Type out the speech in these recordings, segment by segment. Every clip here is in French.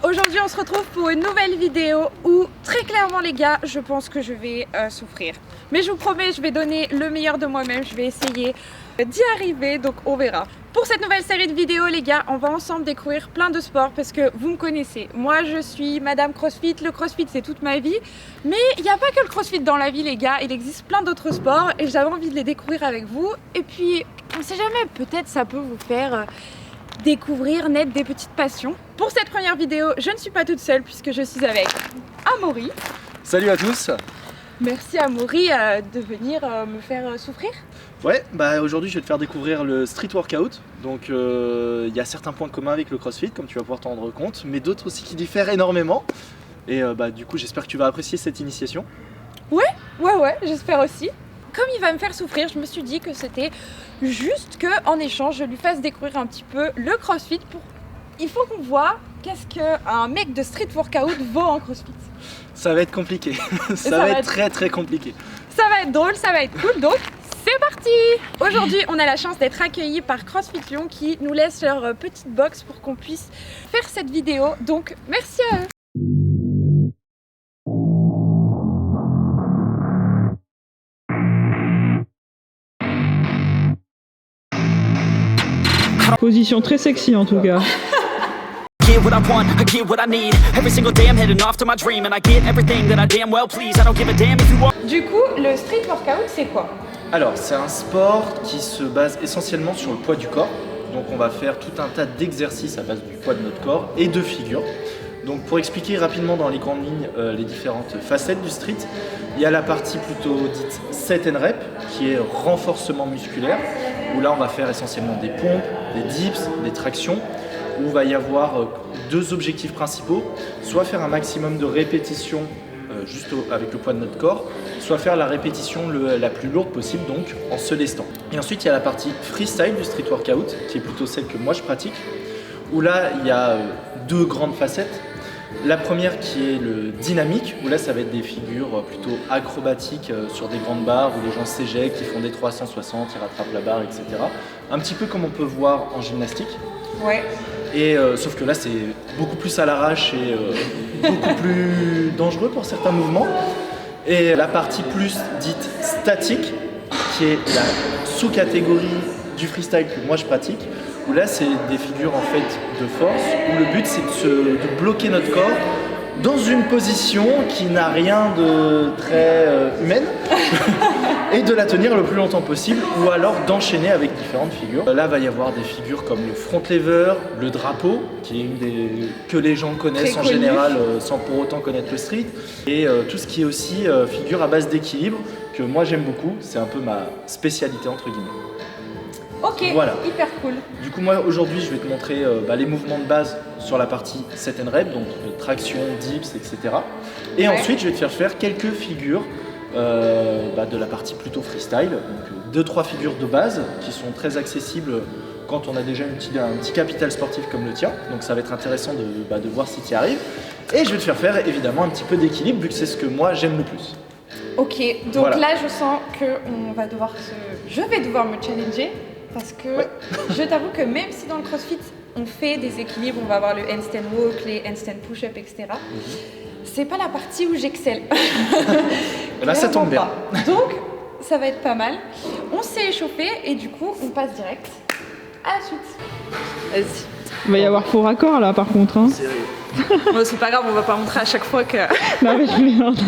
Aujourd'hui on se retrouve pour une nouvelle vidéo où très clairement les gars, je pense que je vais souffrir. Mais je vous promets, je vais donner le meilleur de moi-même, je vais essayer d'y arriver, donc on verra. Pour cette nouvelle série de vidéos les gars, on va ensemble découvrir plein de sports parce que vous me connaissez. Moi je suis Madame CrossFit, le CrossFit c'est toute ma vie. Mais il n'y a pas que le CrossFit dans la vie les gars, il existe plein d'autres sports et j'avais envie de les découvrir avec vous. Et puis on sait jamais, peut-être ça peut vous faire découvrir, naître des petites passions. Pour cette première vidéo, je ne suis pas toute seule puisque je suis avec Amaury. Salut à tous. Merci Amaury de venir me faire souffrir. Ouais, bah aujourd'hui je vais te faire découvrir le street workout. Donc il y a certains points communs avec le CrossFit comme tu vas pouvoir t'en rendre compte, mais d'autres aussi qui diffèrent énormément. Et du coup j'espère que tu vas apprécier cette initiation. Ouais, j'espère aussi. Comme il va me faire souffrir, je me suis dit que c'était juste qu'en échange, je lui fasse découvrir un petit peu le CrossFit. Il faut qu'on voit qu'est-ce qu'un mec de street workout vaut en CrossFit. Ça va être compliqué, ça va être très compliqué. Ça va être drôle, ça va être cool, donc c'est parti! Aujourd'hui, on a la chance d'être accueillis par CrossFit Lyon qui nous laisse leur petite box pour qu'on puisse faire cette vidéo. Donc merci à eux! Position très sexy en tout cas. Get what I want, I get what I need. Every single day I'm heading off to my dream and I get everything that I damn well please. I don't give a damn if you want. Du coup, le street workout, c'est quoi? Alors c'est un sport qui se base essentiellement sur le poids du corps. Donc on va faire tout un tas d'exercices à base du poids de notre corps et de figures. Donc pour expliquer rapidement dans les grandes lignes les différentes facettes du street, il y a la partie plutôt dite set and rep qui est renforcement musculaire, où là on va faire essentiellement des pompes, des dips, des tractions, où il va y avoir deux objectifs principaux, soit faire un maximum de répétitions juste avec le poids de notre corps, soit faire la répétition la plus lourde possible, donc en se lestant. Et ensuite il y a la partie freestyle du street workout, qui est plutôt celle que moi je pratique, où là il y a deux grandes facettes. La première qui est le dynamique, où là ça va être des figures plutôt acrobatiques sur des grandes barres où les gens s'éjectent, qui font des 360, ils rattrapent la barre, etc. Un petit peu comme on peut voir en gymnastique. Ouais. Et sauf que là c'est beaucoup plus à l'arrache et beaucoup plus dangereux pour certains mouvements. Et la partie plus dite statique, qui est la sous-catégorie du freestyle que moi je pratique, où là c'est des figures en fait de force, où le but c'est de bloquer notre corps dans une position qui n'a rien de très humaine et de la tenir le plus longtemps possible, ou alors d'enchaîner avec différentes figures. Là va y avoir des figures comme le front lever, le drapeau, qui est une des que les gens connaissent en général sans pour autant connaître le street, et tout ce qui est aussi figure à base d'équilibre, que moi j'aime beaucoup, c'est un peu ma spécialité entre guillemets. Ok, voilà. Hyper cool. Du coup moi aujourd'hui je vais te montrer les mouvements de base sur la partie set and rep, donc traction, dips, etc. Et ensuite je vais te faire quelques figures de la partie plutôt freestyle, donc 2-3 figures de base qui sont très accessibles quand on a déjà un petit capital sportif comme le tien, donc ça va être intéressant de voir si tu y arrives. Et je vais te faire évidemment un petit peu d'équilibre vu que c'est ce que moi j'aime le plus. Ok, donc voilà. Là je sens que je vais devoir me challenger. Parce que je t'avoue que même si dans le CrossFit on fait des équilibres, on va avoir le handstand walk, les handstand push-up, etc. C'est pas la partie où j'excelle. Là ça tombe bien. Donc ça va être pas mal. On s'est échauffé et du coup on passe direct à la suite. Vas-y. Il va y avoir faux raccord là par contre. Hein. Bon, c'est pas grave, on va pas montrer à chaque fois que... Non mais je plaisante.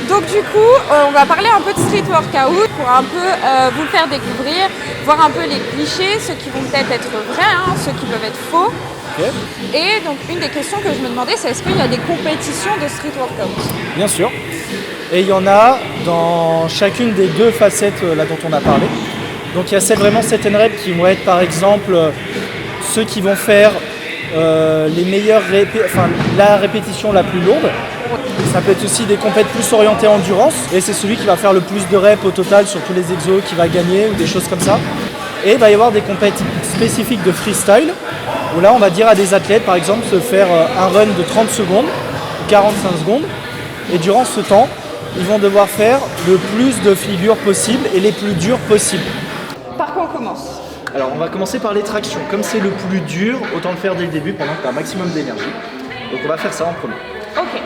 Donc du coup, on va parler un peu de street workout pour un peu vous le faire découvrir, voir un peu les clichés, ceux qui vont peut-être être vrais, ceux qui peuvent être faux. Okay. Et donc une des questions que je me demandais, c'est est-ce qu'il y a des compétitions de street workout? Bien sûr. Et il y en a dans chacune des deux facettes là dont on a parlé. Donc il y a celles vraiment set and rep qui vont être par exemple ceux qui vont faire les meilleures la répétition la plus lourde. Ça peut être aussi des compètes plus orientées endurance et c'est celui qui va faire le plus de reps au total sur tous les exos qui va gagner ou des choses comme ça. Et il va y avoir des compètes spécifiques de freestyle où là on va dire à des athlètes par exemple se faire un run de 30 secondes ou 45 secondes et durant ce temps ils vont devoir faire le plus de figures possibles et les plus dures possibles. Par quoi on commence? Alors on va commencer par les tractions. Comme c'est le plus dur, autant le faire dès le début pendant que tu as un maximum d'énergie. Donc on va faire ça en premier. Ok.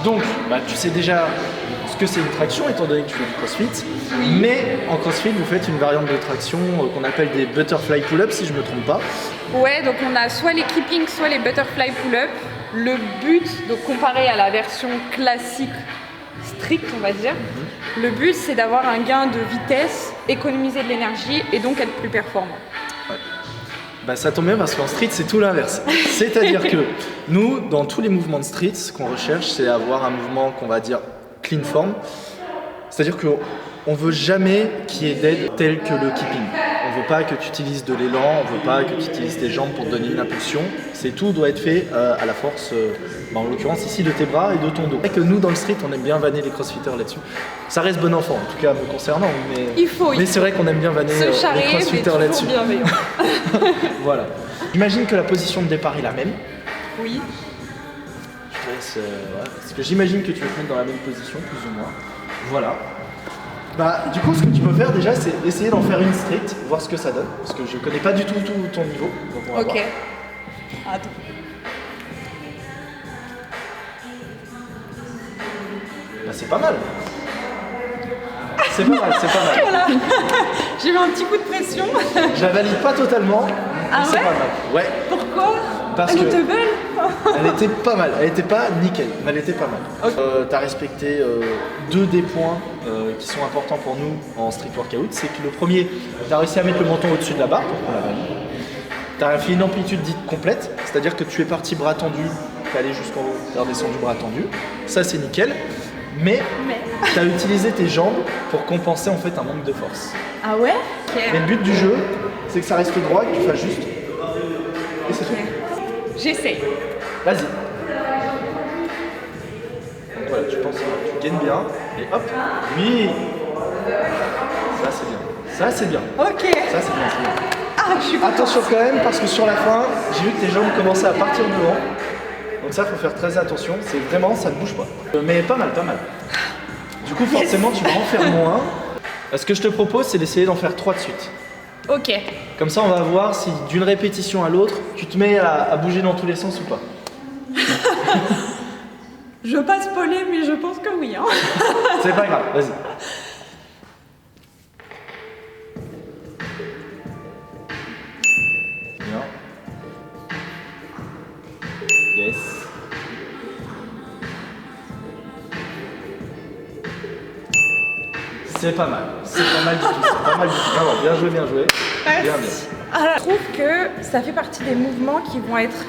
Donc tu sais déjà ce que c'est une traction étant donné que tu fais du crossfit. Mais en crossfit vous faites une variante de traction qu'on appelle des butterfly pull-ups si je me trompe pas. Ouais, donc on a soit les keeping, soit les butterfly pull-up. Le but, donc comparé à la version classique stricte, on va dire, le but c'est d'avoir un gain de vitesse, économiser de l'énergie et donc être plus performant. Ça tombe bien parce qu'en street c'est tout l'inverse. C'est-à-dire que nous, dans tous les mouvements de street, ce qu'on recherche c'est avoir un mouvement qu'on va dire clean form. C'est-à-dire qu'on veut jamais qu'il y ait d'aide telle que le keeping. On veut pas que tu utilises de l'élan, on veut pas que tu utilises tes jambes pour te donner une impulsion. Tout doit être fait à la force, en l'occurrence ici de tes bras et de ton dos. C'est vrai que nous dans le street on aime bien vanner les crossfitters là-dessus. Ça reste bon enfant en tout cas me concernant, mais c'est vrai qu'on aime bien vanner les crossfitters là-dessus. Bienveillant. Voilà. J'imagine que la position de départ est la même. Oui. Je te laisse, parce que j'imagine que tu vas te mettre dans la même position plus ou moins. Voilà. Du coup, ce que tu peux faire déjà, c'est essayer d'en faire une street, voir ce que ça donne, parce que je connais pas du tout ton niveau. Donc on va voir. Attends. C'est pas mal. C'est pas mal. Voilà. J'ai eu un petit coup de pression. Je la valide pas totalement, mais c'est pas mal. Ouais. Pourquoi? Parce Elle que était belle. elle était pas mal. Elle était pas nickel, mais elle était pas mal. Okay. Tu as respecté deux des points qui sont importants pour nous en street workout. C'est que le premier, tu as réussi à mettre le menton au-dessus de la barre pour qu'on la valide. Tu as fait une amplitude dite complète, c'est-à-dire que tu es parti bras tendu, tu es allé jusqu'en haut, tu es redescendu bras tendu. Ça, c'est nickel. Mais tu as utilisé tes jambes pour compenser en fait un manque de force. Ah ouais? Mais le but du jeu, c'est que ça reste droit, que tu fasses juste. Et c'est tout. J'essaie. Vas-y. Donc voilà, tu penses, tu gaines bien. Et hop. Oui. Ça c'est bien. Ça c'est bien. Ok. Ça c'est bien. Ah, je suis contente. Attention quand même parce que sur la fin, j'ai vu que tes jambes commençaient à partir devant. Donc ça, faut faire très attention. C'est vraiment, ça ne bouge pas. Mais pas mal. Du coup, forcément, tu vas en faire moins. Ce que je te propose, c'est d'essayer d'en faire 3 de suite. Ok. Comme ça, on va voir si d'une répétition à l'autre, tu te mets à bouger dans tous les sens ou pas. Je veux pas spoiler, mais je pense que oui. Hein. C'est pas grave, vas-y. Bien. Yes. C'est pas mal. C'est pas mal du tout. C'est pas mal du tout. Alors, bien joué. Merci. Bien. Alors, je trouve que ça fait partie des mouvements qui vont être,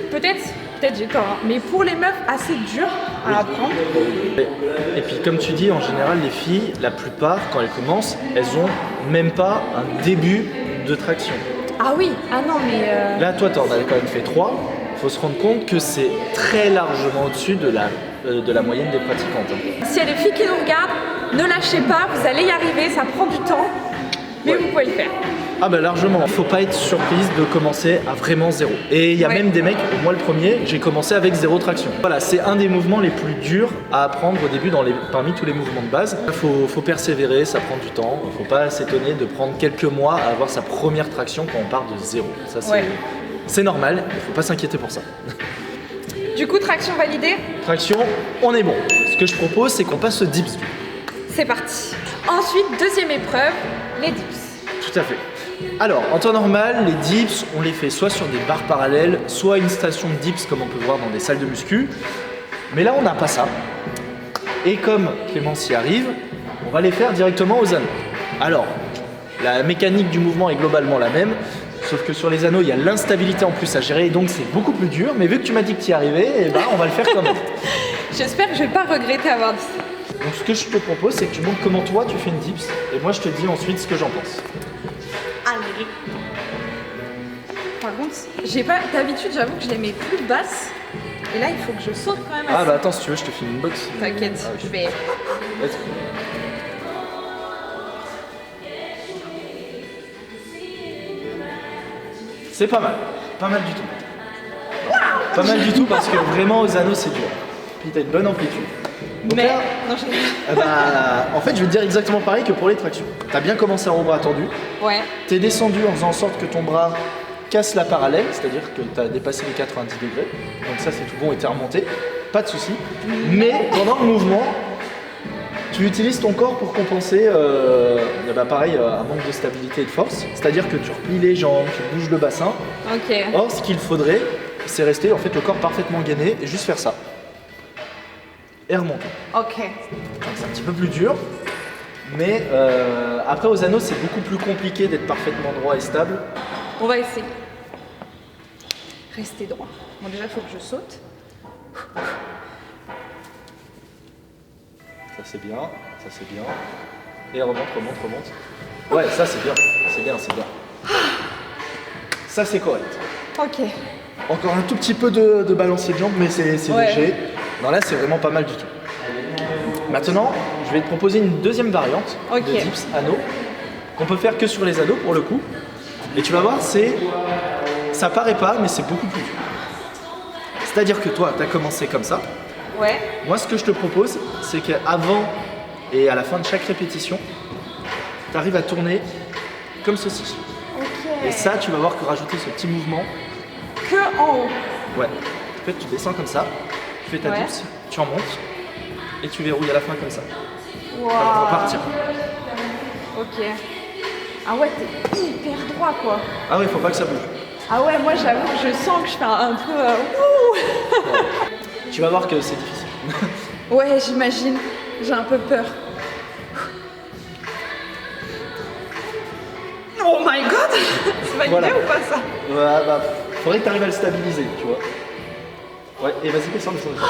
peut-être j'ai tort, hein, mais pour les meufs assez durs à apprendre. Et puis comme tu dis, en général, les filles, la plupart, quand elles commencent, elles ont même pas un début de traction. Ah oui, ah non mais... Là, toi, t'en avais quand même fait 3. Faut se rendre compte que c'est très largement au-dessus de la moyenne des pratiquantes. S'il y a des filles qui nous regardent, ne lâchez pas, vous allez y arriver, ça prend du temps, mais vous pouvez le faire. Ah bah largement, faut pas être surprise de commencer à vraiment zéro. Et il y a même des mecs, moi le premier, j'ai commencé avec 0 traction. Voilà, c'est un des mouvements les plus durs à apprendre au début parmi tous les mouvements de base. Faut persévérer, ça prend du temps. Faut pas s'étonner de prendre quelques mois à avoir sa première traction quand on part de 0. Ça c'est normal, il faut pas s'inquiéter pour ça. Du coup, traction validée. Traction, on est bon. Ce que je propose, c'est qu'on passe au dips. C'est parti. Ensuite, deuxième épreuve, les dips. Tout à fait. Alors, en temps normal, les dips, on les fait soit sur des barres parallèles, soit une station de dips comme on peut voir dans des salles de muscu. Mais là, on n'a pas ça. Et comme Clémence y arrive, on va les faire directement aux anneaux. Alors, la mécanique du mouvement est globalement la même, sauf que sur les anneaux, il y a l'instabilité en plus à gérer, et donc c'est beaucoup plus dur. Mais vu que tu m'as dit que tu y arrivais, on va le faire quand même. J'espère que je vais pas regretter avoir dit ça. Donc ce que je te propose, c'est que tu montres comment toi tu fais une dips, et moi je te dis ensuite ce que j'en pense. Allez. Par contre, j'ai pas d'habitude, j'avoue que je les mets plus basses. Et là, il faut que je saute quand même. Ah bah attends, si tu veux, je te filme une box. T'inquiète, Ah, okay. je vais. Let's go. C'est pas mal du tout. Pas mal du tout parce que vraiment aux anneaux c'est dur. Puis t'as une bonne amplitude. Donc mais là, non, en fait, je vais te dire exactement pareil que pour les tractions. T'as bien commencé en haut bras tendu. Ouais. T'es descendu en faisant en sorte que ton bras casse la parallèle, c'est-à-dire que tu as dépassé les 90 degrés. Donc ça c'est tout bon et tu es remonté, pas de souci. Mais pendant le mouvement, tu utilises ton corps pour compenser pareil, un manque de stabilité et de force. C'est-à-dire que tu replies les jambes, tu bouges le bassin. Ok. Or, ce qu'il faudrait, c'est rester en fait le corps parfaitement gainé et juste faire ça. Et remonter. Ok. Donc, c'est un petit peu plus dur. Mais après aux anneaux, c'est beaucoup plus compliqué d'être parfaitement droit et stable. On va essayer. Rester droit. Bon, déjà, il faut que je saute. Ça c'est bien, ça c'est bien. Et remonte, remonte, remonte. Ouais, ça c'est bien, c'est bien, c'est bien. Ça c'est correct. Ok. Encore un tout petit peu de balancier de jambes, mais c'est Ouais. léger. Non, là c'est vraiment pas mal du tout. Maintenant, je vais te proposer une deuxième variante Ok. de dips anneaux qu'on peut faire que sur les anneaux pour le coup. Et tu vas voir, ça paraît pas, mais c'est beaucoup plus dur. C'est-à-dire que toi, tu as commencé comme ça. Ouais. Moi, ce que je te propose, c'est qu'avant et à la fin de chaque répétition, tu arrives à tourner comme ceci. Ok. Et ça, tu vas voir que rajouter ce petit mouvement, Que en haut. ouais. En fait, tu descends comme ça, tu fais ta Ouais. dips, tu remontes et tu verrouilles à la fin comme ça. Waouh. Ça va repartir. Ok. Ah ouais, t'es hyper droit quoi. Ah ouais, faut pas que ça bouge. Ah ouais, moi j'avoue que je sens que je fais un peu. Wouh. Tu vas voir que c'est difficile. Ouais, j'imagine. J'ai un peu peur. Oh my god. C'est validé Voilà. ou pas ça? Ouais, bah, faudrait que tu arrives à le stabiliser, tu vois. Ouais, et vas-y, descends, descends, descends.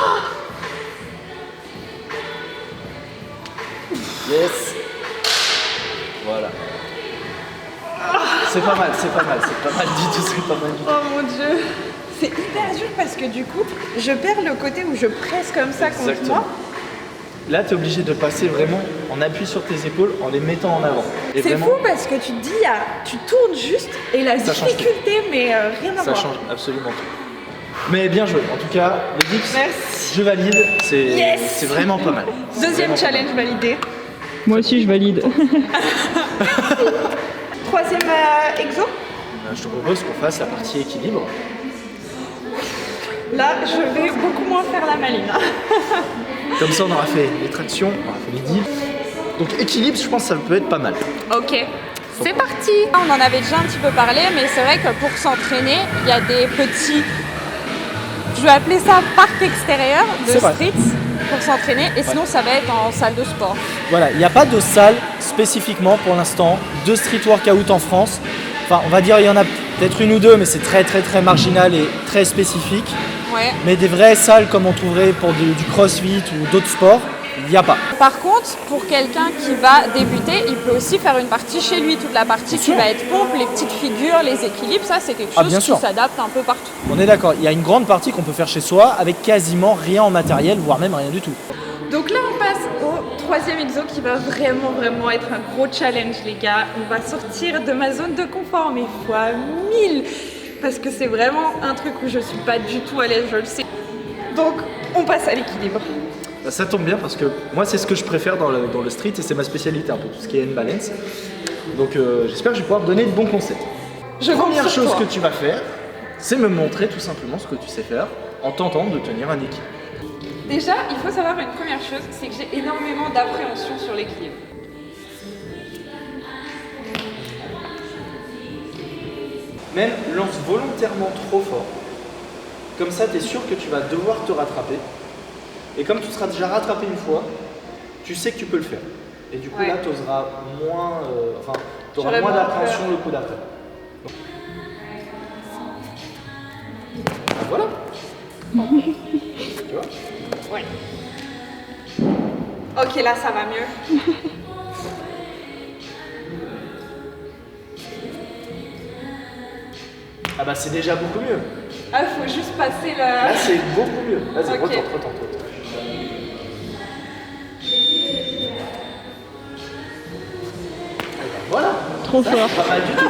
Yes. Voilà. C'est pas mal, c'est pas mal, c'est pas mal du tout, c'est pas mal du tout. Oh mon dieu. C'est hyper dur parce que du coup, je perds le côté où je presse comme ça contre Exactement. moi. Là, tu es obligé de passer vraiment en appui sur tes épaules en les mettant en avant. Et C'est vraiment, fou parce que tu te dis, tu tournes juste et la Ça change difficulté, mais rien à ça voir. change absolument tout. Mais bien joué, en tout cas, les dips, Merci. je valide, Yes. c'est vraiment pas mal. C'est Deuxième vraiment pas mal. challenge validé. Moi aussi, je valide. Troisième exo. Je te propose qu'on fasse la partie équilibre. Là, je vais beaucoup moins faire la maline. Comme ça, on aura fait les tractions, on aura fait les dips. Donc équilibre, je pense que ça peut être pas mal. Ok, c'est parti. On en avait déjà un petit peu parlé, mais c'est vrai que pour s'entraîner, il y a des petits, je vais appeler ça parc extérieur de C'est vrai. street pour s'entraîner. Et sinon, ça va être en salle de sport. Voilà, il n'y a pas de salle spécifiquement pour l'instant de street workout en France. Enfin, on va dire il y en a peut-être une ou deux, mais c'est très très très marginal et très spécifique. Ouais. Mais des vraies salles comme on trouverait pour du crossfit ou d'autres sports, il n'y a pas. Par contre, pour quelqu'un qui va débuter, il peut aussi faire une partie chez lui. Toute la partie qui sûr. va être pompe, les petites figures, les équilibres, ça c'est quelque Ah, chose bien qui sûr. s'adapte un peu partout. On est d'accord, il y a une grande partie qu'on peut faire chez soi avec quasiment rien en matériel, voire même rien du tout. Donc là, on passe au troisième exo qui va vraiment être un gros challenge, les gars. On va sortir de ma zone de confort, mais fois 1000. Parce que c'est vraiment un truc où je suis pas du tout à l'aise, je le sais. Donc, on passe à l'équilibre. Bah, ça tombe bien parce que moi c'est ce que je préfère dans le street et c'est ma spécialité un peu, tout ce qui est hand balance. Donc j'espère que je vais pouvoir te donner de bons conseils. Je compte Première sur chose toi. que tu vas faire, c'est me montrer tout simplement ce que tu sais faire en tentant de tenir un équilibre. Déjà, il faut savoir une première chose, c'est que j'ai énormément d'appréhension sur l'équilibre. Même lance volontairement trop fort. Comme ça, tu es sûr que tu vas devoir te rattraper. Et comme tu seras déjà rattrapé une fois, tu sais que tu peux le faire. Et du coup, Ouais. là, tu auras moins, t'auras J'aurais moins moins d'appréhension peur. le coup d'après. Ah, voilà. Tu vois? Ouais. Ok, là, ça va mieux. Ah bah c'est déjà beaucoup mieux. Ah, faut juste passer Là, le... c'est beaucoup mieux. Vas-y, Ok. retente. Voilà. Trop fort. Pas mal du tout.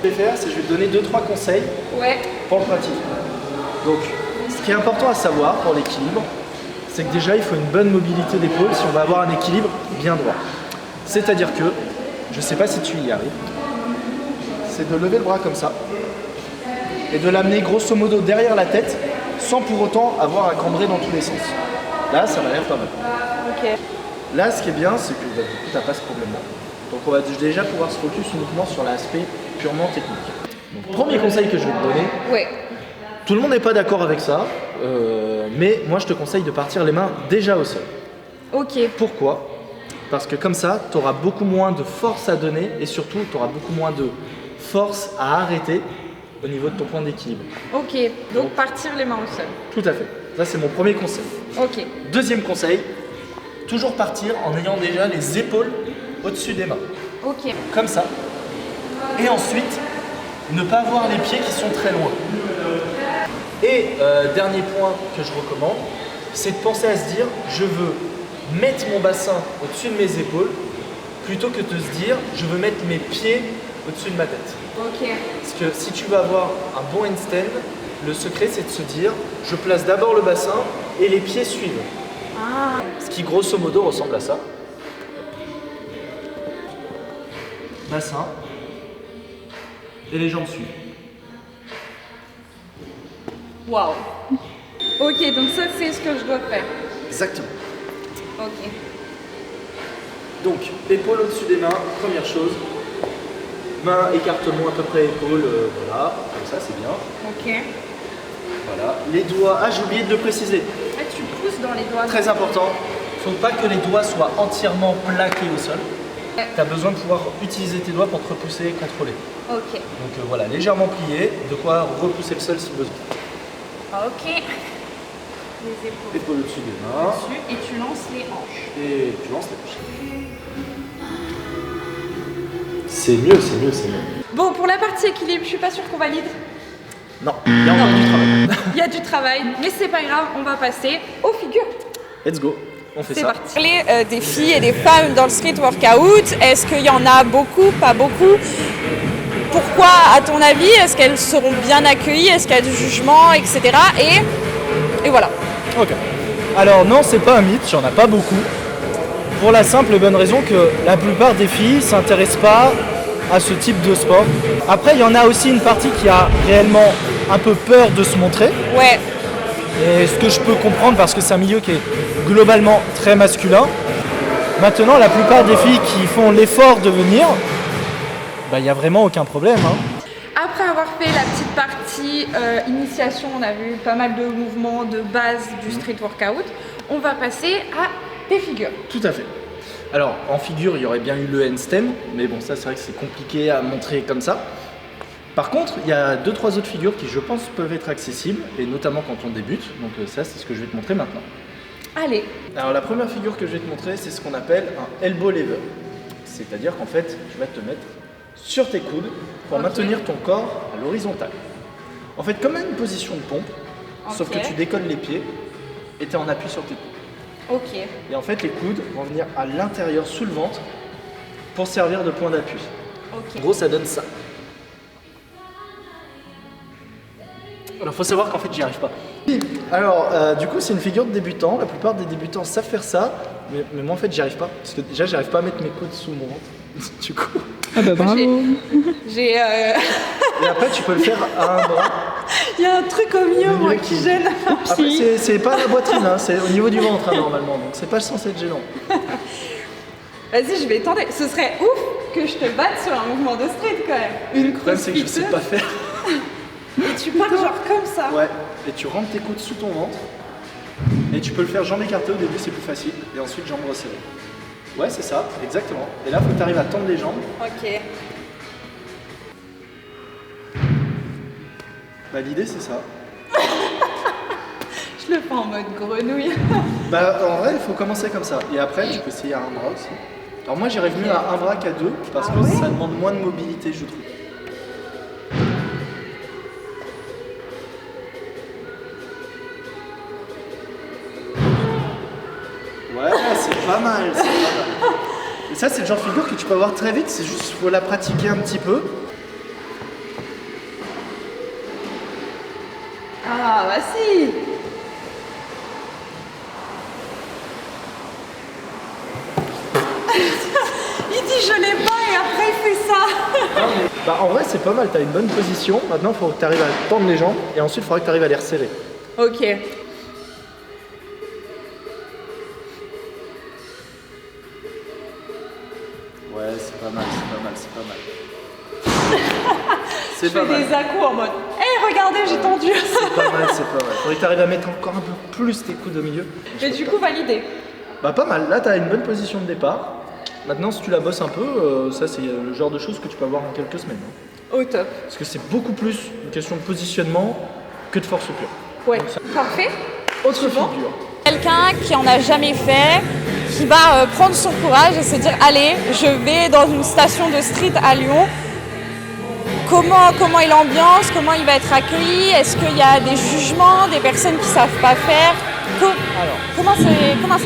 Ce que je vais faire, c'est que je vais te donner 2-3 conseils Ouais. pour le pratiquer. Donc, ce qui est important à savoir pour l'équilibre, c'est que déjà, il faut une bonne mobilité d'épaule si on va avoir un équilibre bien droit. C'est-à-dire que, je ne sais pas si tu y arrives, c'est de lever le bras comme ça et de l'amener grosso modo derrière la tête sans pour autant avoir à cambrer dans tous les sens. Là, ça m'a l'air pas mal. Ok. Là, ce qui est bien, c'est que du coup, tu n'as pas ce problème-là. Donc, on va déjà pouvoir se focus uniquement sur l'aspect purement technique. Donc, premier conseil que je vais te donner, Ouais. tout le monde n'est pas d'accord avec ça, mais moi, je te conseille de partir les mains déjà au sol. Ok. Pourquoi ? Parce que comme ça, tu auras beaucoup moins de force à donner et surtout, tu auras beaucoup moins de force à arrêter au niveau de ton point d'équilibre. Ok. Donc partir les mains au sol. Tout à fait. Ça, c'est mon premier conseil. Ok. Deuxième conseil, toujours partir en ayant déjà les épaules au-dessus des mains. Ok. Comme ça. Et ensuite, ne pas avoir les pieds qui sont très loin. Et dernier point que je recommande, c'est de penser à se dire, je veux mettre mon bassin au-dessus de mes épaules plutôt que de se dire, je veux mettre mes pieds au-dessus de ma tête. Ok. Parce que si tu veux avoir un bon handstand, le secret c'est de se dire, je place d'abord le bassin et les pieds suivent. Ah. Ce qui grosso modo ressemble à ça. Bassin et les jambes suivent. Waouh. Ok, donc ça c'est ce que je dois faire. Exactement. Ok. Donc, épaules au-dessus des mains, première chose. Main, écartement à peu près épaules, voilà, comme ça c'est bien. Ok. Voilà. Les doigts, j'ai oublié de le préciser. Ah, tu pousses dans les doigts. Très important, il ne faut pas que les doigts soient entièrement plaqués au sol. Tu as besoin de pouvoir utiliser tes doigts pour te repousser et contrôler. Ok. Donc voilà, légèrement plié, de quoi repousser le sol si besoin. Ok. Les épaules Épaules au-dessus des mains. dessus et tu lances les hanches. Et tu lances les hanches. C'est mieux, c'est mieux, c'est mieux. Bon, pour la partie équilibre, je suis pas sûre qu'on valide. Non, il y a encore du travail. Il y a du travail, mais c'est pas grave, on va passer aux figures. Let's go, on fait C'est ça. parti. Parler des filles et des femmes dans le street workout. Est-ce qu'il y en a beaucoup, pas beaucoup? Pourquoi, à ton avis, est-ce qu'elles seront bien accueillies? Est-ce qu'il y a du jugement, etc. Et voilà. Ok. Alors non, c'est pas un mythe, j'en ai pas beaucoup. Pour la simple et bonne raison que la plupart des filles s'intéressent pas à ce type de sport. Après, il y en a aussi une partie qui a réellement un peu peur de se montrer. Ouais. Et ce que je peux comprendre parce que c'est un milieu qui est globalement très masculin. Maintenant, la plupart des filles qui font l'effort de venir, il n'y a vraiment aucun problème. Après avoir fait la petite partie initiation, on a vu pas mal de mouvements de base du street workout, on va passer à des figures. Tout à fait. Alors, en figure, il y aurait bien eu le handstand, mais bon, ça c'est vrai que c'est compliqué à montrer comme ça. Par contre, il y a 2-3 autres figures qui, je pense, peuvent être accessibles, et notamment quand on débute. Donc ça, c'est ce que je vais te montrer maintenant. Allez. Alors, la première figure que je vais te montrer, c'est ce qu'on appelle un elbow lever. C'est-à-dire qu'en fait, tu vas te mettre sur tes coudes pour maintenir ton corps à l'horizontale. En fait, comme une position de pompe, sauf que tu décolles les pieds et tu es en appui sur tes coudes. Ok. Et en fait, les coudes vont venir à l'intérieur, sous le ventre, pour servir de point d'appui. Ok. En gros, ça donne ça. Alors, faut savoir qu'en fait, j'y arrive pas. Alors, du coup, c'est une figure de débutant. La plupart des débutants savent faire ça, mais moi, en fait, j'y arrive pas. Parce que déjà, j'arrive pas à mettre mes coudes sous mon ventre. Du coup. Ah bah bravo. J'ai. Et après, tu peux le faire à un bras. Il y a un truc au milieu, Le moi, milieu qui qui- gêne. Après, c'est pas la poitrine, c'est au niveau du ventre, normalement. Donc, c'est pas censé être gênant. Vas-y, je vais tenter. Ce serait ouf que je te batte sur un mouvement de street quand même. Une Le problème, c'est que je sais pas crossfiteuse. faire. Et tu pars genre comme ça. Ouais, et tu rentres tes coudes sous ton ventre. Et tu peux le faire jambes écartées au début, c'est plus facile. Et ensuite, jambes resserrées. Ouais, c'est ça, exactement. Et là, faut que tu arrives à tendre les jambes. Ok. Bah, l'idée, c'est ça. Je le fais en mode grenouille. Bah, en vrai, il faut commencer comme ça. Et après, tu peux essayer à un bras aussi. Alors, moi, j'y arrive mieux à un bras qu'à deux parce que ça demande moins de mobilité, je trouve. Ouais, c'est pas mal, c'est pas mal. Et ça, c'est le genre de figure que tu peux avoir très vite, c'est juste faut la pratiquer un petit peu. Ah, bah si. Il dit je l'ai pas et après il fait ça. Non, mais Bah en vrai c'est pas mal, t'as une bonne position. Maintenant il faut que tu arrives à tendre les jambes et ensuite il faudra que tu arrives à les resserrer. Ok. Ouais, c'est pas mal, c'est pas mal, c'est pas mal. C'est Je fais des à-coups en mode hey, regardez, j'ai tendu. C'est pas mal, c'est pas mal. Faudrait que tu arrives à mettre encore un peu plus tes coudes au milieu. Mais du coup, validé. Bah pas mal, là t'as une bonne position de départ. Maintenant si tu la bosses un peu, ça c'est le genre de choses que tu peux avoir en quelques semaines. Hein. Au top. Parce que c'est beaucoup plus une question de positionnement que de force pure. Ouais, parfait. Autre figure. Quelqu'un qui en a jamais fait, qui va prendre son courage et se dire allez, je vais dans une station de street à Lyon. Comment est l'ambiance, comment il va être accueilli, est-ce qu'il y a des jugements, des personnes qui savent pas faire, comment ça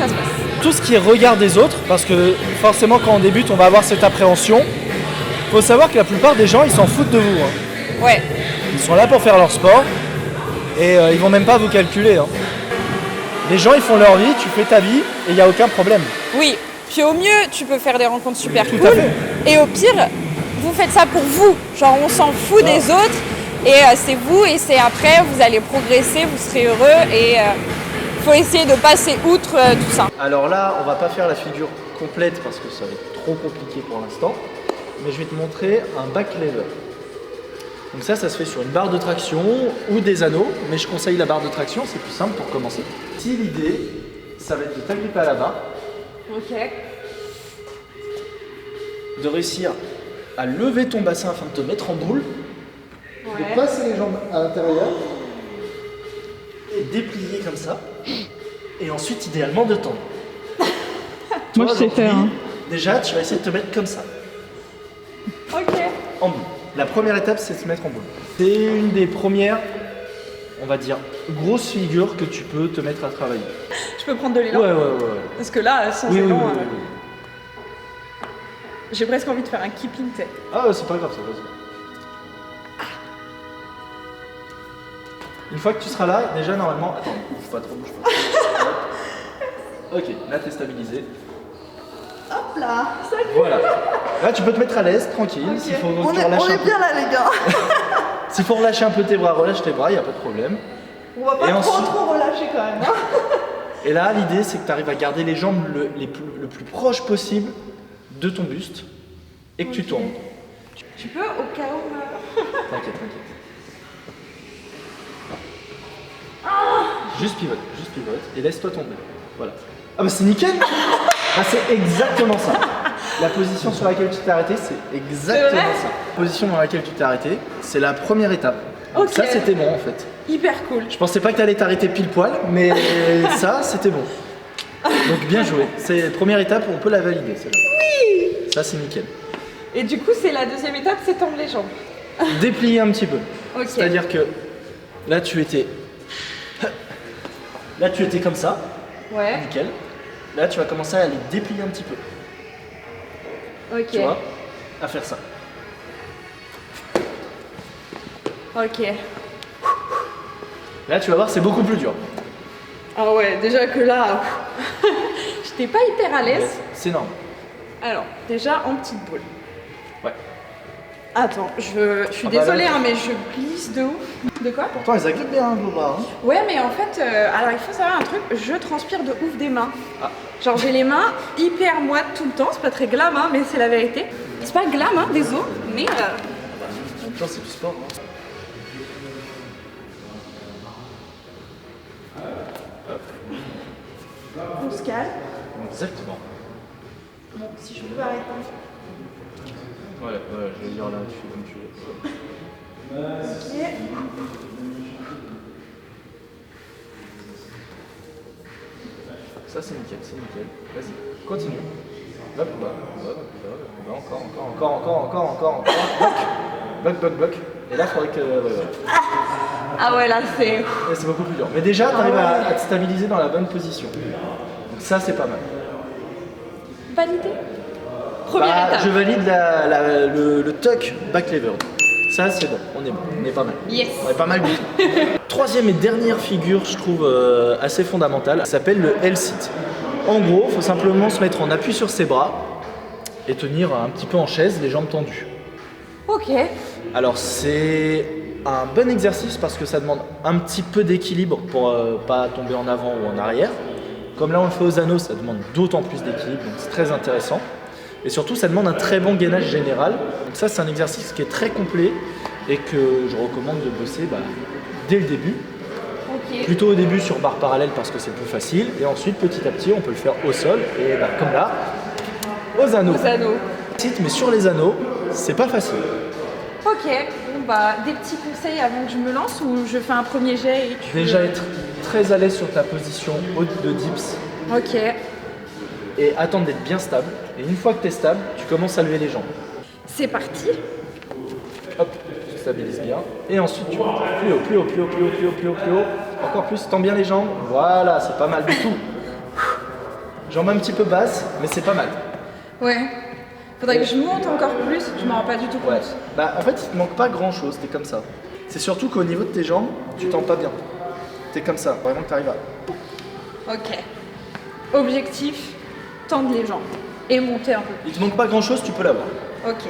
se passe? Tout ce qui est regard des autres, parce que forcément quand on débute on va avoir cette appréhension. Faut savoir que la plupart des gens ils s'en foutent de vous. Hein. Ouais. Ils sont là pour faire leur sport et ils vont même pas vous calculer. Hein. Les gens ils font leur vie, tu fais ta vie et il n'y a aucun problème. Oui, puis au mieux tu peux faire des rencontres super Tout cool à fait. et au pire vous faites ça pour vous, genre on s'en fout des autres et c'est vous et c'est après vous allez progresser, vous serez heureux et faut essayer de passer outre tout ça. Alors là on va pas faire la figure complète parce que ça va être trop compliqué pour l'instant, mais je vais te montrer un back lever. Donc ça se fait sur une barre de traction ou des anneaux, mais je conseille la barre de traction, c'est plus simple pour commencer. Si l'idée, ça va être de t'agripper à la barre, Ok. de réussir à lever ton bassin afin de te mettre en boule, de passer les jambes à l'intérieur, et déplier comme ça, et ensuite idéalement de tendre. Moi, Toi, je sais aujourd'hui, faire. Hein. Déjà, tu vas essayer de te mettre comme ça, Ok. en boule. La première étape, c'est de se mettre en boule. C'est une des premières, on va dire, grosses figures que tu peux te mettre à travailler. Je peux prendre de l'élan Ouais. parce que là, sans Oui, élan, oui. j'ai presque envie de faire un keeping, tu sais. Ah, c'est pas grave, ça, vas-y. Une fois que tu seras là, déjà, normalement... Attends, bouge pas trop, bouge pas. Ok, là, t'es stabilisé. Hop là, salut. Voilà. Là, tu peux te mettre à l'aise, tranquille. S'il faut que tu relâches un peu- là les gars. S'il faut relâcher un peu tes bras, relâche tes bras, y a pas de problème. On va Et ensuite- trop relâcher quand même. Hein. Et là, l'idée, c'est que tu arrives à garder les jambes le plus proche possible de ton buste et que tu tournes. Tu peux au cas où... T'inquiète. Juste pivote, et laisse-toi tomber. Voilà. Ah bah c'est nickel. Ah, c'est exactement ça. La position sur laquelle tu t'es arrêté, c'est exactement vrai ça. La position dans laquelle tu t'es arrêté, c'est la première étape. Donc Ok. ça, c'était bon en fait. Hyper cool. Je pensais pas que t'allais t'arrêter pile poil, mais ça, c'était bon. Donc bien joué. C'est la première étape, on peut la valider celle-là. Oui. Ça, c'est nickel. Et du coup, c'est la deuxième étape, c'est tendre les jambes. Déplier un petit peu. Ok. C'est-à-dire que là, tu étais comme ça. Ouais. Nickel. Là, tu vas commencer à les déplier un petit peu. Ok. Tu vois, à faire ça. Ok. Là, tu vas voir, c'est beaucoup plus dur. Ah ouais, déjà que là, j'étais pas hyper à l'aise. C'est normal. Alors, déjà en petite boule. Ouais. Attends, je suis Ah bah là, désolée, tu- hein, mais je glisse de ouf. De quoi? Pourtant, ils agrippent bien vos bras. Hein. Ouais, mais en fait, alors il faut savoir un truc, je transpire de ouf des mains. Ah. Genre j'ai les mains hyper moites tout le temps, c'est pas très glam, hein, mais c'est la vérité. C'est pas glam, hein, désolé, mais En même temps, c'est du sport. Hein. on se calme. Exactement. Bon, si je peux arrêter. Ouais, je vais dire là, tu fais comme tu veux. Ok. Ça, c'est nickel. Vas-y, continue. Hop, bah, encore. Bloc. Et là, il faudrait que... ouais. Ah ouais, là c'est... Et c'est beaucoup plus dur. Mais déjà, tu arrives à te stabiliser dans la bonne position. Donc ça, c'est pas mal. Validé. Première Bah, étape. je valide le tuck back lever. Ça, c'est bon. On est pas mal. Yes. On est pas mal du tout. Troisième et dernière figure, je trouve assez fondamentale, ça s'appelle le L-sit. En gros, il faut simplement se mettre en appui sur ses bras et tenir un petit peu en chaise, les jambes tendues. Ok. Alors c'est un bon exercice parce que ça demande un petit peu d'équilibre pour pas tomber en avant ou en arrière. Comme là on le fait aux anneaux, ça demande d'autant plus d'équilibre, donc c'est très intéressant. Et surtout ça demande un très bon gainage général. Donc ça c'est un exercice qui est très complet et que je recommande de bosser dès le début. Ok. Plutôt au début sur barre parallèle parce que c'est plus facile. Et ensuite petit à petit on peut le faire au sol et comme là, aux anneaux. Aux anneaux. Mais sur les anneaux, c'est pas facile. Ok. Bon des petits conseils avant que je me lance ou je fais un premier jet et tu... Déjà être très à l'aise sur ta position haute de dips. Ok. Et attendre d'être bien stable. Et une fois que tu es stable, tu commences à lever les jambes. C'est parti. Hop, tu stabilises bien. Et ensuite tu montes plus haut, plus haut, plus haut, plus haut, plus haut, plus haut, plus haut. Encore plus, tends bien les jambes. Voilà, c'est pas mal du tout. Jambes un petit peu basses, mais c'est pas mal. Ouais. Faudrait que je monte encore plus, je m'en rends pas du tout compte. Ouais. En fait, il te manque pas grand chose, t'es comme ça. C'est surtout qu'au niveau de tes jambes, tu tends pas bien. T'es comme ça, vraiment que t'arrives à... Ok. Objectif, tendre les jambes et monter un peu. Il te manque pas grand chose, tu peux l'avoir. Ok.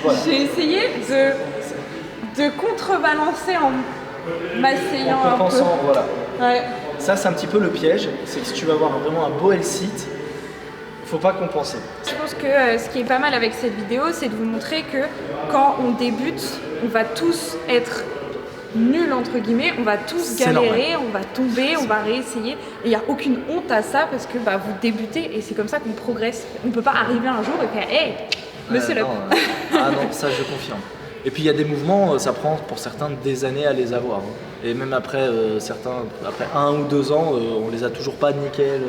Voilà. J'ai essayé de contrebalancer en m'asseyant En un peu. compensant, voilà. Ouais. Ça, c'est un petit peu le piège, c'est que si tu veux avoir vraiment un beau L-sit, faut pas compenser. Je pense que ce qui est pas mal avec cette vidéo, c'est de vous montrer que quand on débute, on va tous être nuls entre guillemets, on va tous C'est galérer, normal. on va tomber, on va réessayer. Et il n'y a aucune honte à ça parce que vous débutez et c'est comme ça qu'on progresse. On ne peut pas arriver un jour et faire hey, monsieur le... Non, ah non, ça je confirme. Et puis il y a des mouvements, ça prend pour certains des années à les avoir. Hein. Et même après certains, après 1 ou 2 ans, on les a toujours pas nickel.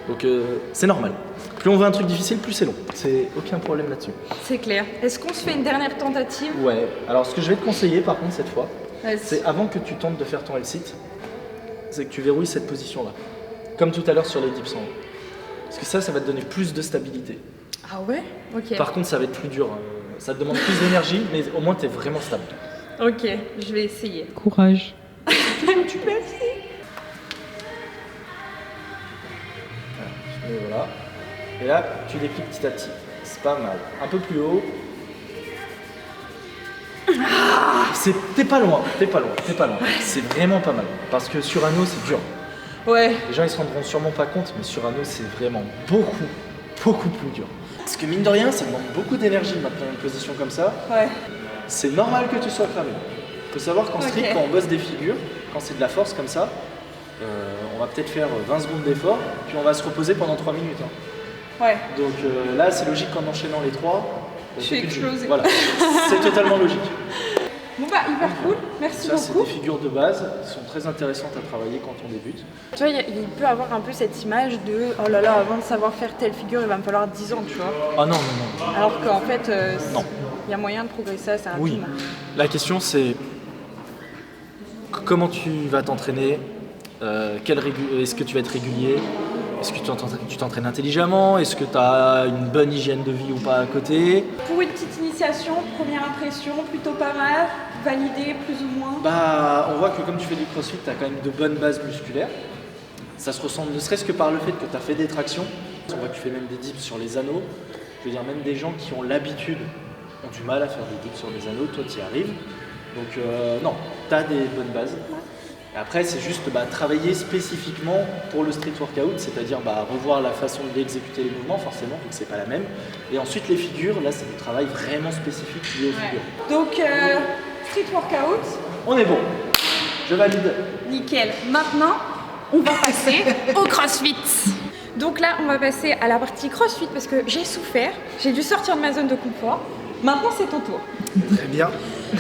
Donc c'est normal. Plus on veut un truc difficile, plus c'est long. C'est aucun problème là-dessus. C'est clair. Est-ce qu'on se fait une dernière tentative? Ouais. Alors ce que je vais te conseiller par contre cette fois, Vas-y. c'est avant que tu tentes de faire ton L-sit, c'est que tu verrouilles cette position-là. Comme tout à l'heure sur les dips en haut. Parce que ça va te donner plus de stabilité. Ah ouais? Ok. Par contre, ça va être plus dur. Ça te demande plus d'énergie, mais au moins tu es vraiment stable. Ok, je vais essayer. Courage. Tu peux essayer. Et voilà. Et là, tu déplies petit à petit. C'est pas mal. Un peu plus haut. T'es pas loin, t'es pas loin, t'es pas loin. C'est vraiment pas mal. Parce que sur anneau, c'est dur. Ouais. Les gens ils se rendront sûrement pas compte, mais sur anneau, c'est vraiment beaucoup plus dur. Parce que mine de rien, ça demande beaucoup d'énergie de maintenir une position comme ça. Ouais. C'est normal que tu sois cramé. Faut savoir qu'en street, Ok. quand on bosse des figures, quand c'est de la force comme ça, on va peut-être faire 20 secondes d'effort, puis on va se reposer pendant 3 minutes. Hein. Ouais. Donc là, c'est logique qu'en enchaînant les 3, Je suis explosée. Voilà, c'est totalement logique. Bon hyper cool. Merci Ça, c'est beaucoup. des figures de base qui sont très intéressantes à travailler quand on débute. Tu vois, il peut avoir un peu cette image de oh là là, avant de savoir faire telle figure, il va me falloir 10 ans, tu vois. Ah non, non, non. Alors qu'en fait, Non. il y a moyen de progresser assez Oui. rapidement. La question, c'est comment tu vas t'entraîner, est-ce que tu vas être régulier, est-ce que tu t'entraînes intelligemment, est-ce que tu as une bonne hygiène de vie ou pas à côté. Pour une petite initiation, première impression, plutôt pas mal, validé plus ou moins. On voit que comme tu fais du crossfit, tu as quand même de bonnes bases musculaires. Ça se ressent ne serait-ce que par le fait que tu as fait des tractions. On voit que tu fais même des dips sur les anneaux. Je veux dire, même des gens qui ont l'habitude ont du mal à faire des dips sur les anneaux. Toi, tu y arrives. Donc non, tu as des bonnes bases. Et après, c'est juste travailler spécifiquement pour le street workout, c'est-à-dire revoir la façon d'exécuter les mouvements, forcément, vu que c'est pas la même. Et ensuite, les figures, là, c'est du travail vraiment spécifique lié aux figures. Donc, street workout, On est bon. Je valide. nickel. Maintenant, on va passer au crossfit. Donc là, on va passer à la partie crossfit parce que j'ai souffert, j'ai dû sortir de ma zone de confort. Maintenant, c'est ton tour. Très bien.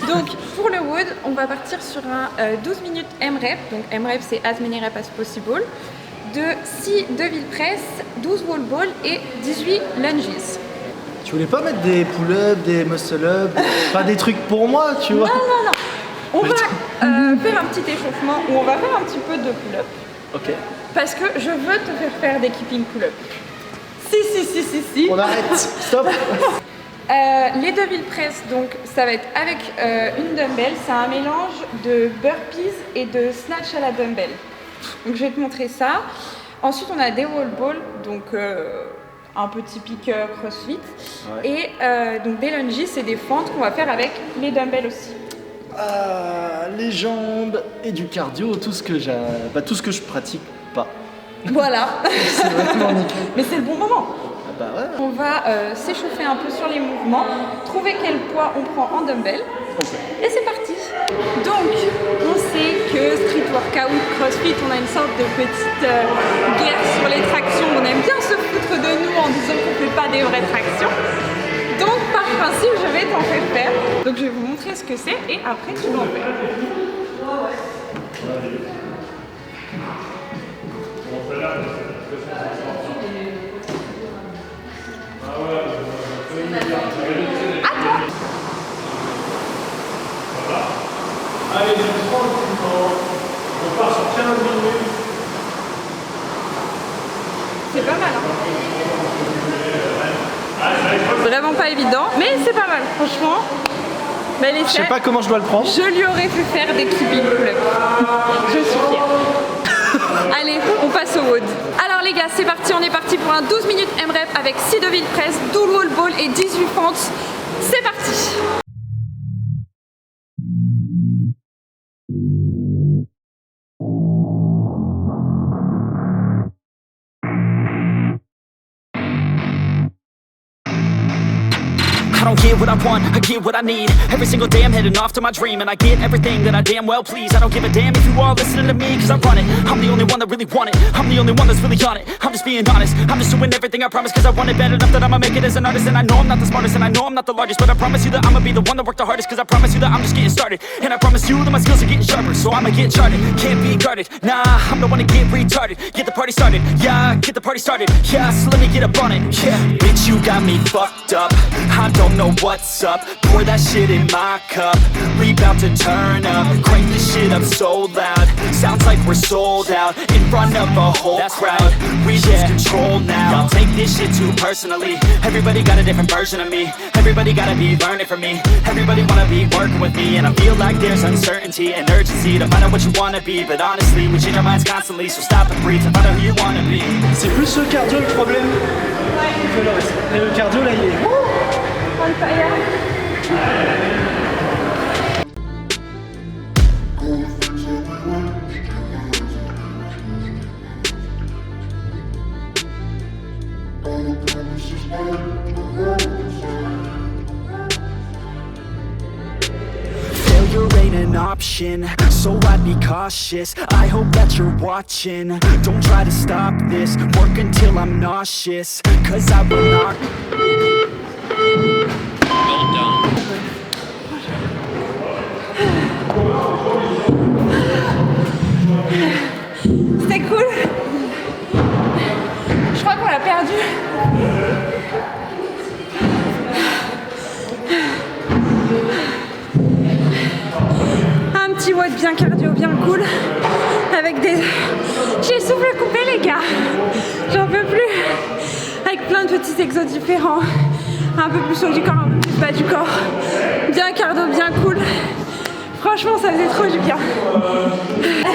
Donc pour le wood, on va partir sur un 12 minutes M-rep. Donc M-rep, c'est as many reps as possible. De 6 devil press, 12 wall ball et 18 lunges. Tu voulais pas mettre des pull-ups, des muscle-ups, pas des trucs pour moi, tu vois? On va faire un petit échauffement où on va faire un petit peu de pull-up. Ok. Parce que je veux te faire faire des keeping pull-up. Si. On arrête. Stop. Les devil press, donc ça va être avec une dumbbell. C'est un mélange de burpees et de snatch à la dumbbell. Donc je vais te montrer ça. Ensuite on a des wall balls, donc un peu typique CrossFit. Ouais. Et donc des lunges, c'est des fentes qu'on va faire avec les dumbbells aussi. Les jambes et du cardio, tout ce que je pratique pas. Voilà. C'est vraiment nickel. Mais c'est le bon moment. Bah ouais. On va s'échauffer un peu sur les mouvements, trouver quel poids on prend en dumbbell. Et c'est parti. Donc, on sait que street workout, CrossFit, on a une sorte de petite guerre sur les tractions. On aime bien se foutre de nous en disant qu'on ne fait pas des vraies tractions. Donc, par principe, je vais t'en faire. Donc, je vais vous montrer ce que c'est et après, tu vas en faire. Allez, tranquillement. On part sur 15 minutes. C'est pas mal, hein. Vraiment pas évident, mais c'est pas mal, franchement. Bel essai. Je sais pas comment je dois le prendre. Je lui aurais fait faire des keeping pull-ups. Je suis fière. Allez, on passe au WOD. Alors les gars, c'est parti, on est parti pour un 12 minutes M-Rep avec 6 de press, 12 wall ball et 18 fentes. C'est parti. I don't get what I want, I get what I need. Every single day I'm heading off to my dream, and I get everything that I damn well please. I don't give a damn if you all listening to me, cause I run it. I'm the only one that really want it, I'm the only one that's really on it. I'm just being honest, I'm just doing everything I promise, cause I want it bad enough that I'ma make it as an artist. And I know I'm not the smartest, and I know I'm not the largest, but I promise you that I'ma be the one that worked the hardest. Cause I promise you that I'm just getting started, and I promise you that my skills are getting sharper. So I'ma get charted, can't be guarded. Nah, I'm the one to get retarded. Get the party started, yeah, get the party started. Yeah, so let me get up on it, yeah. Bitch, you got me fucked up, I don't know what's up. Pour that shit in my cup, we bout to turn up. Crank this shit up so loud, sounds like we're sold out. In front of a whole crowd, we lose control now. Y'all take this shit too personally, everybody got a different version of me. Everybody gotta be learning from me, everybody wanna be working with me. And I feel like there's uncertainty and urgency to find out what you wanna be. But honestly, we change our minds constantly, so stop and breathe and find out who you wanna be. C'est plus le cardio le problème que le reste. Mais le cardio là il est... On fire. Failure ain't an option, so I'd be cautious. I hope that you're watching, don't try to stop this. Work until I'm nauseous, cause I will not. C'était cool. Je crois qu'on l'a perdu. Un petit WOD bien cardio, bien cool. Avec des... J'ai le souffle coupé les gars. J'en peux plus. Avec plein de petits exos différents. Un peu plus haut du corps, un peu plus bas du corps. Bien cardio, bien cool. Franchement, ça faisait trop du bien.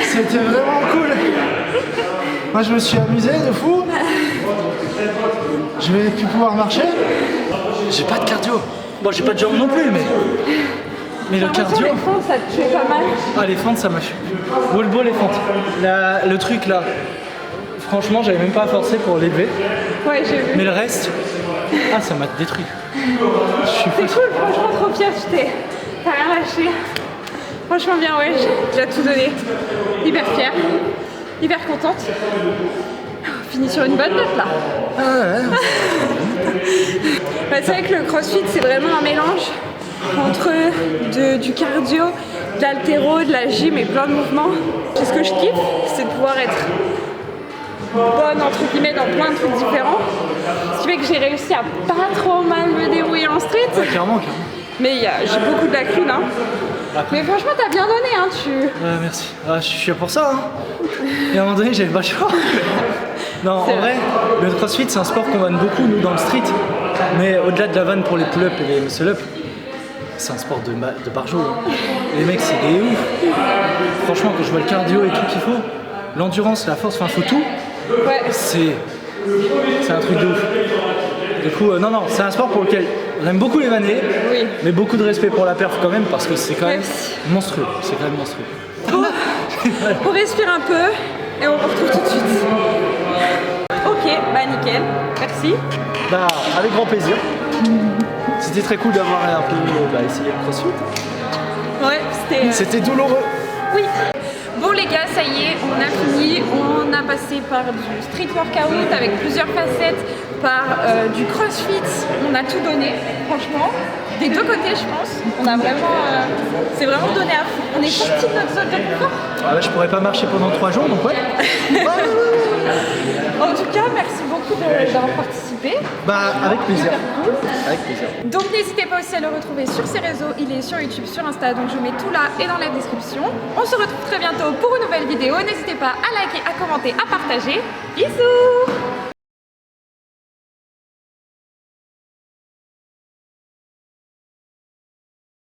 C'était vraiment cool. Moi je me suis amusé de fou. Je vais plus pouvoir marcher. J'ai pas de cardio. Bon, j'ai pas de jambes non plus, mais le cardio... Les fentes, ça te tuait pas mal. Ah, les fentes, ça m'a fait. Wall ball, les fentes. Le truc là, franchement, j'avais même pas à forcer pour l'élever. Ouais, j'ai vu. Mais le reste, ah, ça m'a détruit. Je suis C'est cool, franchement, trop fière, t'as rien lâché. Franchement bien, ouais, j'ai tout donné. Hyper fière, hyper contente. On finit sur une bonne note là. Bah, c'est vrai que le CrossFit, c'est vraiment un mélange entre du cardio, de l'haltéro, de la gym et plein de mouvements. C'est ce que je kiffe, c'est de pouvoir être bonne entre guillemets dans plein de trucs différents. Ce qui fait que j'ai réussi à pas trop mal me débrouiller en street. Ouais, clairement. Mais j'ai beaucoup de lacunes. Hein. Mais franchement, t'as bien donné. Hein, merci. Ah, je suis pour ça. Hein. Et à un moment donné, j'avais pas le choix. Non, en vrai, le CrossFit, c'est un sport qu'on vanne beaucoup, nous, dans le street. Mais au-delà de la vanne pour les pull-ups et les muscle-ups, c'est un sport de barjo. Hein. Les mecs, c'est des ouf. Franchement, quand je vois le cardio et tout qu'il faut, l'endurance, la force, enfin faut tout. Ouais. C'est un truc de ouf. Du coup, non, c'est un sport pour lequel j'aime beaucoup les vanner, Oui. mais beaucoup de respect pour la perf quand même parce que c'est quand même Merci. monstrueux. C'est quand même monstrueux. On respire un peu et on retrouve tout de suite. Ok, bah nickel. Merci. Bah, avec grand plaisir. C'était très cool d'avoir un peu essayé le crossfit. Ouais, c'était... C'était douloureux. Oui. Bon les gars, ça y est, on a fini. On a passé par du street workout avec plusieurs facettes, par du crossfit. On a tout donné, franchement. Des deux côtés, je pense. On a vraiment... c'est vraiment donné à fond. On est sorti de notre zone de confort. Ah bah, je pourrais pas marcher pendant 3 jours, donc ouais. En tout cas, merci beaucoup d'avoir participé. Bah, avec plaisir. Super cool. Avec plaisir. Donc n'hésitez pas aussi à le retrouver sur ses réseaux, il est sur YouTube, sur Insta, donc je mets tout là et dans la description. On se retrouve très bientôt pour une nouvelle vidéo, n'hésitez pas à liker, à commenter, à partager. Bisous!